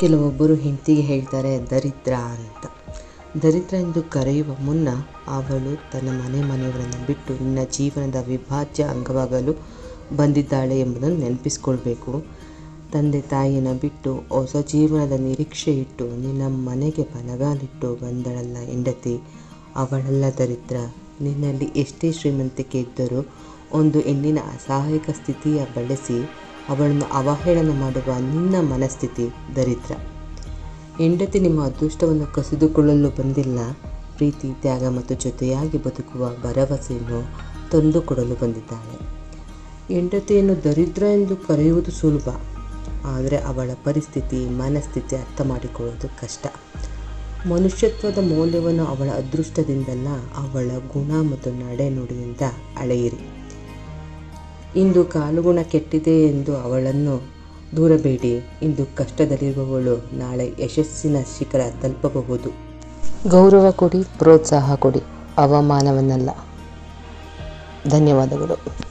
ಕೆಲವೊಬ್ಬರು ಹೆಂಡತಿಗೆ ಹೇಳ್ತಾರೆ ದರಿದ್ರ ಅಂತ. ದರಿದ್ರ ಎಂದು ಕರೆಯುವ ಮುನ್ನ ಅವಳು ತನ್ನ ಮನೆಯವರನ್ನು ಬಿಟ್ಟು ನಿನ್ನ ಜೀವನದ ಅವಿಭಾಜ್ಯ ಅಂಗವಾಗಲು ಬಂದಿದ್ದಾಳೆ ಎಂಬುದನ್ನು ನೆನಪಿಸ್ಕೊಳ್ಬೇಕು. ತಂದೆ ತಾಯಿಯನ್ನು ಬಿಟ್ಟು ಹೊಸ ಜೀವನದ ನಿರೀಕ್ಷೆ ಇಟ್ಟು ನಿನ್ನ ಮನೆಗೆ ಬಲಗಾಲಿಟ್ಟು ಬಂದಳಲ್ಲ ಹೆಂಡತಿ, ಅವಳಲ್ಲ ದರಿದ್ರ. ನಿನ್ನಲ್ಲಿ ಎಷ್ಟೇ ಶ್ರೀಮಂತಿಕೆ ಇದ್ದರೂ ಒಂದು ಹೆಣ್ಣಿನ ಅಸಹಾಯಕ ಸ್ಥಿತಿಯ ಬಳಸಿ ಅವಳನ್ನು ಅವಹೇಳನ ಮಾಡುವ ನಿನ್ನ ಮನಸ್ಥಿತಿ ದರಿದ್ರ. ಹೆಂಡತಿ ನಿಮ್ಮ ಅದೃಷ್ಟವನ್ನು ಕಸಿದುಕೊಳ್ಳಲು ಬಂದಿಲ್ಲ, ಪ್ರೀತಿ, ತ್ಯಾಗ ಮತ್ತು ಜೊತೆಯಾಗಿ ಬದುಕುವ ಭರವಸೆಯನ್ನು ತಂದುಕೊಡಲು ಬಂದಿದ್ದಾಳೆ. ಹೆಂಡತಿಯನ್ನು ದರಿದ್ರ ಎಂದು ಕರೆಯುವುದು ಸುಲಭ, ಆದರೆ ಅವಳ ಪರಿಸ್ಥಿತಿ, ಮನಸ್ಥಿತಿ ಅರ್ಥ ಮಾಡಿಕೊಳ್ಳುವುದು ಕಷ್ಟ. ಮನುಷ್ಯತ್ವದ ಮೌಲ್ಯವನ್ನು ಅವಳ ಅದೃಷ್ಟದಿಂದಲ್ಲ, ಅವಳ ಗುಣ ಮತ್ತು ನಡೆನುಡಿಯಿಂದ ಅಳೆಯಿರಿ. ಇಂದು ಕಾಲುಗುಣ ಕೆಟ್ಟಿದೆ ಎಂದು ಅವಳನ್ನು ದೂರಬೇಡಿ. ಇಂದು ಕಷ್ಟದಲ್ಲಿರುವವಳು ನಾಳೆ ಯಶಸ್ಸಿನ ಶಿಖರ ತಲುಪಬಹುದು. ಗೌರವ ಕೊಡಿ, ಪ್ರೋತ್ಸಾಹ ಕೊಡಿ, ಅವಮಾನವನ್ನಲ್ಲ. ಧನ್ಯವಾದಗಳು.